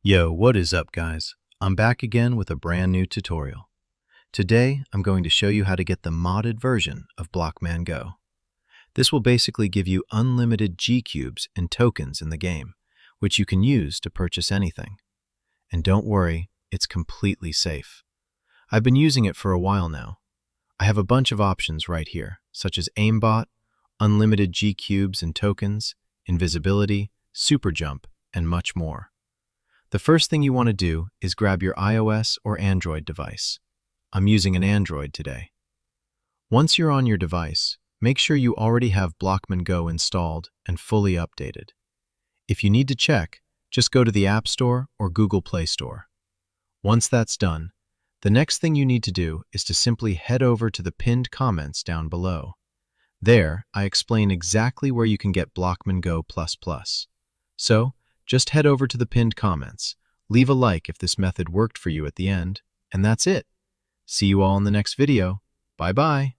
Yo, what is up, guys? I'm back again with a brand new tutorial. Today, I'm going to show you how to get the modded version of Blockman Go. This will basically give you unlimited G-cubes and tokens in the game, which you can use to purchase anything. And don't worry, it's completely safe. I've been using it for a while now. I have a bunch of options right here, such as aimbot, unlimited G-cubes and tokens, invisibility, super jump, and much more. The first thing you want to do is grab your iOS or Android device. I'm using an Android today. Once you're on your device, make sure you already have Blockman Go installed and fully updated. If you need to check, just go to the App Store or Google Play Store. Once that's done, the next thing you need to do is to simply head over to the pinned comments down below. There, I explain exactly where you can get Blockman Go++. So, just head over to the pinned comments, leave a like if this method worked for you at the end, and that's it. See you all in the next video. Bye-bye.